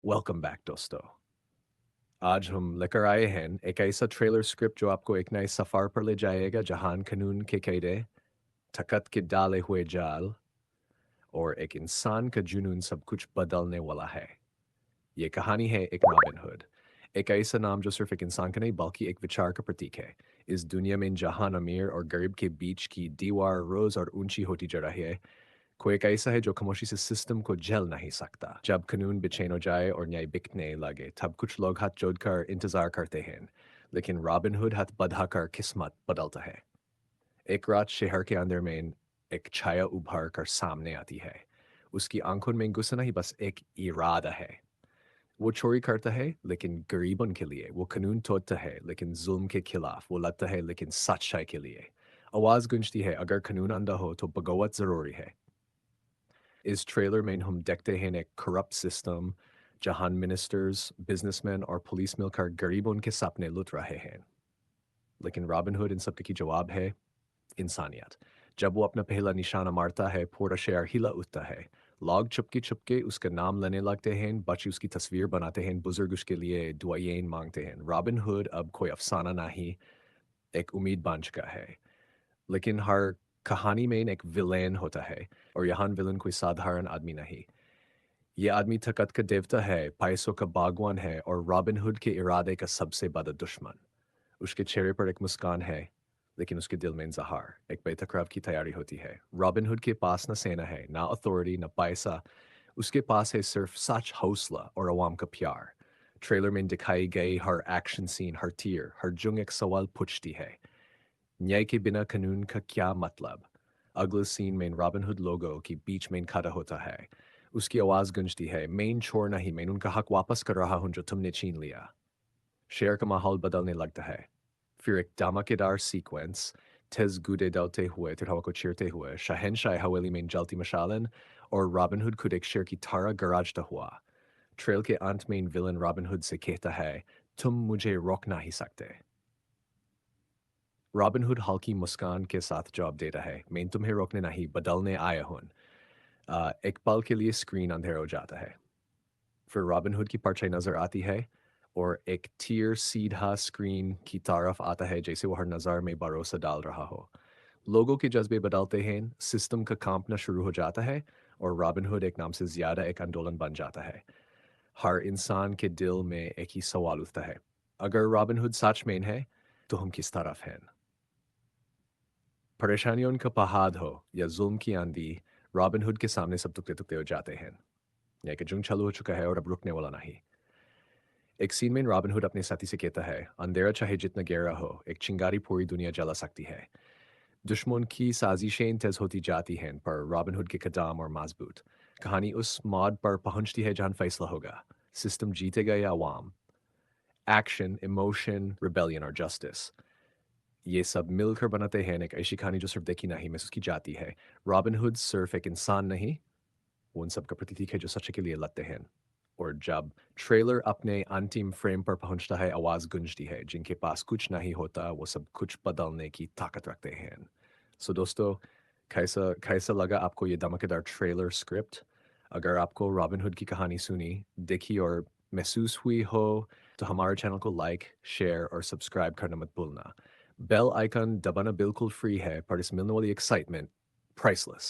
Welcome back दोस्तों। आज हम लेकर आए हैं एक ऐसा ट्रेलर स्क्रिप्ट जो आपको एक नए सफ़र पर ले जाएगा जहां कानून के कायदे, ताकत के डाले हुए जाल और एक इंसान का जुनून सब कुछ बदलने वाला है। ये कहानी है एक रॉबिन हुड, एक ऐसा नाम जो सिर्फ एक इंसान का नहीं बल्कि एक विचार का प्रतीक है। इस दुनिया में जहां अमीर और गरीब के बीच की दीवार रोज और ऊंची होती जा रही है, कोई एक ऐसा है जो खामोशी से सिस्टम को झेल नहीं सकता। जब कानून बेचैन हो जाए और न्याय बिकने लगे, तब कुछ लोग हाथ जोड़कर इंतजार करते हैं, लेकिन रॉबिन हुड हाथ बढ़ाकर किस्मत बदलता है। एक रात शहर के अंदर में एक छाया उभर कर सामने आती है। उसकी आंखों में गुस्सा नहीं, बस एक इरादा है। वो चोरी करता है लेकिन गरीबों के लिए, वो कानून तोड़ता है लेकिन जुल्म के खिलाफ, वो लड़ता है लेकिन सच्चाई के लिए। आवाज गूंजती है, अगर कानून अंधा हो तो बगावत जरूरी है। इस ट्रेलर में हम देखते हैं एक करप्ट सिस्टम जहां मिनिस्टर्स, बिजनेसमैन और पुलिस मिलकर गरीबों के सपने लूट रहे हैं। लेकिन रॉबिन हुड इन सब की जवाब है इंसानियत। जब वो अपना पहला निशाना मारता है, पूरा शहर हिला उठता है। लोग चुपके चुपके उसका नाम लेने लगते हैं, बच्चे उसकी तस्वीर बनाते हैं, बुजुर्ग उसके लिए दुआएं मांगते हैं। रॉबिन हुड अब कोई अफसाना नहीं, एक उम्मीद बन चुका है। लेकिन हर कहानी में एक विलेन होता है, और यहाँ विलन कोई साधारण आदमी नहीं। ये आदमी ताकत का देवता है, पैसों का बागवान है और रॉबिन हुड के इरादे का सबसे बड़ा दुश्मन। उसके चेहरे पर एक मुस्कान है, लेकिन उसके दिल में जहर, एक बेतकरार की तैयारी होती है। रॉबिन हुड के पास न सेना है, ना अथॉरिटी, न पैसा। उसके पास है सिर्फ सच, हौसला और अवाम का प्यार। ट्रेलर में दिखाई गई हर एक्शन सीन, हर तीर, हर जंग एक सवाल पूछती है, न्याय के बिना कानून का क्या मतलब? अगले सीन में रॉबिन हुड लोगों के बीच में खड़ा होता है। उसकी आवाज गूंजती है, मैं छोड़ नहीं, मैं उनका हक वापस कर रहा हूं जो तुमने छीन लिया। शहर का माहौल बदलने लगता है। फिर एक धमाकेदार सीक्वेंस, तेज गुदे डालते हुए, तिरहुआ को चीरते हुए, शहनशाह हवेली में जलती मशालन और रॉबिन हुड खुद एक शेर की तरह गरजता हुआ। ट्रेल के अंत में विलन रॉबिन हुड से कहता है, तुम मुझे रोक नहीं सकते। रॉबिन हुड हल्की मुस्कान के साथ जवाब देता है, मैं तुम्हें रोकने नहीं, बदलने आया हूँ। एक पल के लिए स्क्रीन अंधेरा हो जाता है। फिर रॉबिन हुड की परछाई नजर आती है और एक तीर सीधा स्क्रीन की तरफ आता है, जैसे वो हर नज़र में भरोसा डाल रहा हो। लोगों के जज्बे बदलते हैं, सिस्टम का कांपना शुरू हो जाता है और रॉबिन हुड एक नाम से ज्यादा एक आंदोलन बन जाता है। हर इंसान के दिल में एक ही सवाल उठता है, अगर रॉबिन हुड सच में है तो हम किस तरफ हैं? परेशानियों का पहाड़ हो या जुल्म की आंधी, रॉबिन हुड के सामने सब तुकते तुकते हो जाते हैं। या कि जुंग चालू हो चुका है और अब रुकने वाला नहीं। एक सीन में रॉबिन हुड अपने साथी से कहता है, अंधेरा चाहे जितना गहरा हो, एक चिंगारी पूरी दुनिया जला सकती है। दुश्मन की साजिशें तेज होती जाती हैं, पर रॉबिन हुड के कदम और मजबूत। कहानी उस मौद पर पहुंचती है जहां फैसला होगा, सिस्टम जीतेगा या अवाम। एक्शन, इमोशन, रिबेलियन और जस्टिस, ये सब मिलकर बनाते हैं एक ऐसी कहानी जो सिर्फ देखी नहीं महसूस की जाती है। रॉबिन हुड सिर्फ एक इंसान नहीं, वो उन सब का प्रतीक है जो सच्चे के लिए लड़ते हैं। और जब ट्रेलर अपने अंतिम फ्रेम पर पहुंचता है, आवाज गूंजती है, जिनके पास कुछ नहीं होता वो सब कुछ बदलने की ताकत रखते हैं। सो दोस्तों, कैसा कैसा लगा आपको ये धमाकेदार ट्रेलर स्क्रिप्ट? अगर आपको रॉबिन हुड की कहानी सुनी, देखी और महसूस हुई हो, तो हमारे चैनल को लाइक, शेयर और सब्सक्राइब करना मत भूलना। बेल आइकन दबाना बिल्कुल फ्री है, पर इस मिलने वाली एक्साइटमेंट प्राइसलेस।